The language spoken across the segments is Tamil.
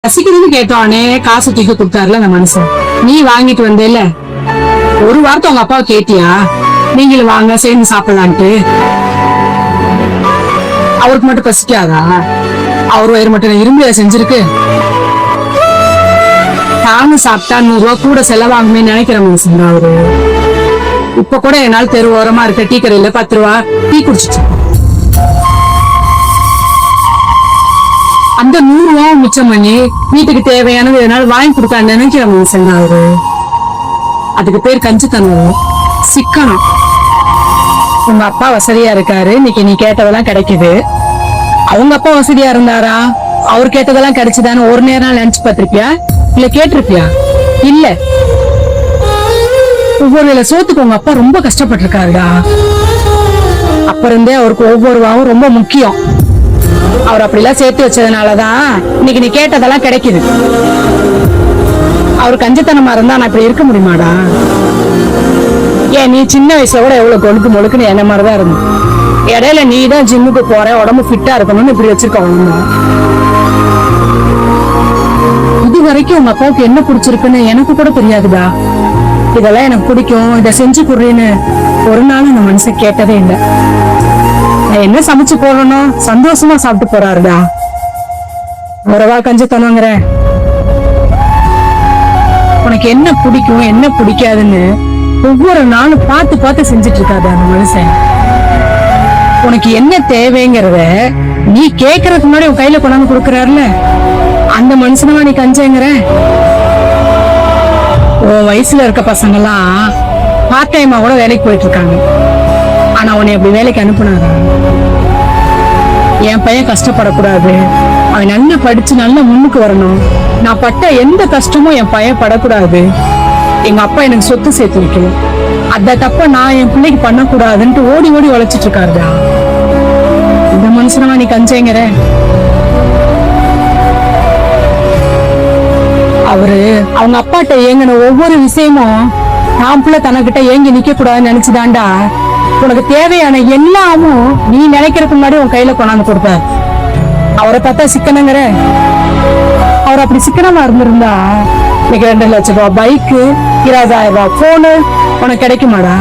ரசிக்கிறதுன்னு கேட்டோன்னே காசு தூக்கி கொடுத்தாருல அந்த மனுஷன். நீ வாங்கிட்டு வந்தேல, ஒரு வாரத்தை உங்க அப்பாவை கேட்டியா நீங்களும் வாங்க சேர்ந்து சாப்பிடலான்ட்டு? அவருக்கு மட்டும் பசிக்காதா? அவர் வயிறு மட்டும் இரும்பு செஞ்சிருக்கு. தானும் சாப்பிட்டா 100 ரூபா கூட செலவாகுமே நினைக்கிற மனுஷன் அவரு. இப்ப கூட என்னால் தெரு ஓரமா இருக்க டீ கடையில 10 ரூபா டீ குடிச்சிட்டு அந்த 100 ரூபா மிச்சம் பண்ணி வீட்டுக்கு தேவையானது எதனால வாங்கி கொடுத்தான்னு நினைக்கிற மனுஷன் அவரு. அதுக்கு பேர் கஞ்சித்தனம், சிக்கனம். உங்க அப்பா வசதியா இருக்காரு, இன்னைக்கு நீ கேட்டதெல்லாம் கிடைக்குது. அவங்க அப்பா வசதியா இருந்தாரா, அவர் கேட்டதெல்லாம் கிடைச்சுதான்னு ஒரு நேரம் நினைச்சு பார்த்திருப்பியா? இல்ல கேட்டிருப்பியா? இல்ல. ஒவ்வொரு வேளை சோத்துக்கு உங்க அப்பா ரொம்ப கஷ்டப்பட்டு இருக்காருடா. அப்ப இருந்தே அவருக்கு ஒவ்வொரு ரூபாவும் ரொம்ப முக்கியம். அவர் அப்படிலாம் சேர்த்து வச்சதுனாலதான் இன்னைக்கு நீ கேட்டதெல்லாம் கிடைக்குது. அவர் கஞ்சத்தனமா இருந்தா நான் இப்படி இருக்க முடியுமாடா? ஏன் நீ சின்ன வயசுல கூட எவ்வளவு கொழுக்கு மொழுக்குன்னு என்ன மாதிரிதான் இருந்த. இடையில நீ தான் ஜிம்முக்கு போற, உடம்பு ஃபிட்டா இருக்கணும்னு இப்படி வச்சிருக்க. இது வரைக்கும் உங்க அப்பாவுக்கு என்ன பிடிச்சிருக்குன்னு எனக்கு கூட தெரியாதுடா. இதெல்லாம் எனக்கு பிடிக்கும், இதை செஞ்சு குடுறேன்னு ஒரு நாள் அந்த மனுஷன் கேட்டதே இல்லை. நான் என்ன சமைச்சு போடணும் சந்தோஷமா சாப்பிட்டு போறாருடா. உறவா கஞ்சி தனுங்கிற உனக்கு என்ன பிடிக்கும் என்ன பிடிக்காதுன்னு ஒவ்வொரு நாளும் பார்த்து பார்த்து செஞ்சுட்டு இருக்காது அந்த மனுஷன். உனக்கு என்ன தேவைங்கிறத நீ கேக்குறதுக்கு முன்னாடி உன் கையில கொண்டாந்து கொடுக்கறாருல, அந்த மனுஷனமா நீ கஞ்சங்கிற? உன் வயசுல இருக்க பசங்க எல்லாம் பார்ட் டைமா கூட வேலைக்கு போயிட்டு இருக்காங்க. ஆனா உன்னை அப்படி வேலைக்கு அனுப்புனாங்க. என் பையன் கஷ்டப்படக்கூடாது, அவன் நல்லா படிச்சு நல்லா முன்னுக்கு வரணும், நான் பட்ட எந்த கஷ்டமும் என் பையன் படக்கூடாது, எங்க அப்பா எனக்கு சொத்து சேர்த்து வைக்கணும், அந்த தப்ப நான் என் பிள்ளைக்கு பண்ணக்கூடாதுன்ட்டு ஓடி ஓடி உழைச்சிட்டு இருக்காருடா. இந்த மனுஷனமா நீ கஞ்சேங்கிற? அவரு அவங்க அப்பாட்ட ஏங்கின ஒவ்வொரு விஷயமும் நான் பிள்ளை தனக்கிட்ட ஏங்கி நிக்க கூடாதுன்னு நினைச்சுதான்டா உனக்கு தேவையான எல்லாமும் நீ நினைக்கிறதுக்கு முன்னாடி உன் கையில கொண்டாந்து கொடுத்தார். அவரை பார்த்தா சிக்கனங்கிற? அவர் அப்படி சிக்கனமா இருந்திருந்தா இன்னைக்கு 2 லட்சம் ரூபாய் பைக்கு, 20,000 ரூபாய் போனு உனக்கு கிடைக்குமாடா?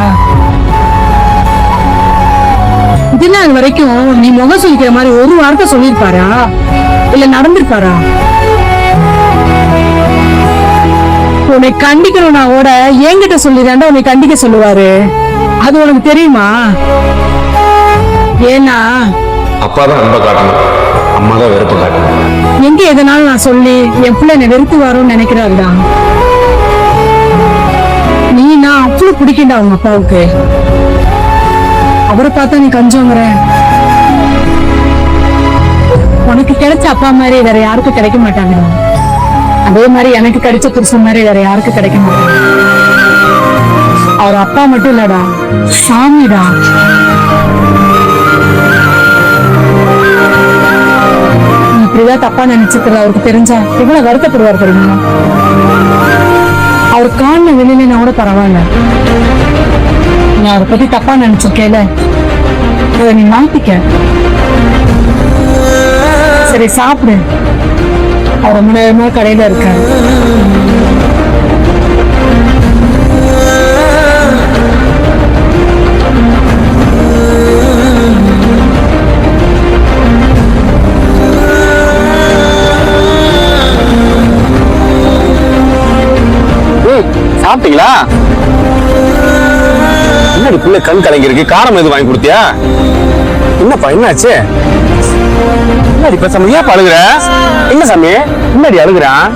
இதுல அது வரைக்கும் நீ முகம் சொல்லிக்கிற மாதிரி ஒரு வார்த்தை சொல்லிருப்பாரா? இல்ல நடந்திருப்பாரா? உன்னை கண்டிக்கணும்னா கூட என்கிட்ட சொல்லிதாண்டா உன்னை கண்டிக்க சொல்லுவாரு. அது உனக்கு தெரியுமா? ஏன்னா அப்பாதான் அன்பை காட்டணும், அம்மா தான் வெறுப்பு காட்டணும். எங்க எதனாலும் நான் சொல்லி என் பிள்ளை என்ன வெறுத்து வரும்னு நினைக்கிறாருடா. நீ நான் அவ்வளவு பிடிக்கண்டா உங்க அப்பாவுக்கு. அவரை பார்த்தா நீ கஞ்சோங்கிற? உனக்கு கிடைச்ச அப்பா மாதிரி வேற யாருக்கும் கிடைக்க மாட்டாங்க. அதே மாதிரி எனக்கு கிடைச்ச புருஷன் மாதிரி வேற யாருக்கும் கிடைக்க மாட்டாங்க. அவர் அப்பா மட்டும் இல்லடா, சாமிடா. இப்படிதான் தப்பா நினைச்சுக்கிறது அவருக்கு தெரிஞ்சா எவ்வளவு வருத்தப்படுவார் தெரியுமா? அவர் காண வெளியில கூட பரவாயில்ல, நான் அவரை பத்தி தப்பா நினைச்சிருக்கேல, நீ மாத்திக்க. சரி சாப்பிடு. அவர் ரொம்ப நேரமா கடையில இருக்காரு. சாப்பிட்டீங்களா? என்னடி பிள்ளை கண் கலங்கி இருக்கு, காரம் எதுவும் வாங்கி கொடுத்தியா? என்னப்பா என்னாச்சு? என்னடி பேசாம ஏன் அழுகுற? என்ன சாமி என்னடி அழுகுறான்?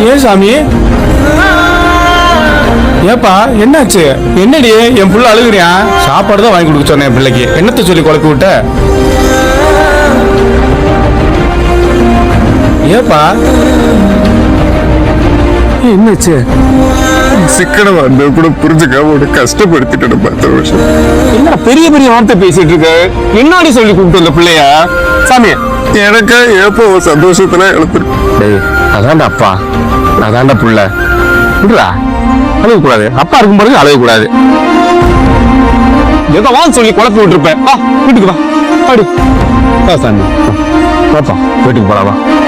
ஏன் சாமி? ஏப்பா என்னாச்சு? என்னடி என் புள்ள அழுகுறியா? சாப்பாடு தான் வாங்கி கொடுக்க சொன்னேன் பிள்ளைக்கு, என்னத்தை சொல்லி குழப்பி விட்ட? ஏப்பா என்னாச்சு? சிக்கனம் வந்த கூட புரிஞ்சுக்காம உனக்கு கஷ்டப்படுத்திட்டு 10 வருஷம். என்ன பெரிய பெரிய வார்த்தை பேசிட்டு இருக்க? என்னாடி சொல்லி கூப்பிட்டு வந்த பிள்ளையா? சாமி எனக்கு ஏப்போ சந்தோஷத்துல எழுத்துரு. அதான்டா அப்பா, அதான்டா புள்ள. விடுறா, அழுக கூடாது. அப்பா இருக்கும் போது அழுக கூடாது. ஏதோ சொல்லி குழப்பி விட்டுருப்பேன். வீட்டுக்கு வா, சாமி. பாப்போம், வீட்டுக்கு போலாம் வா.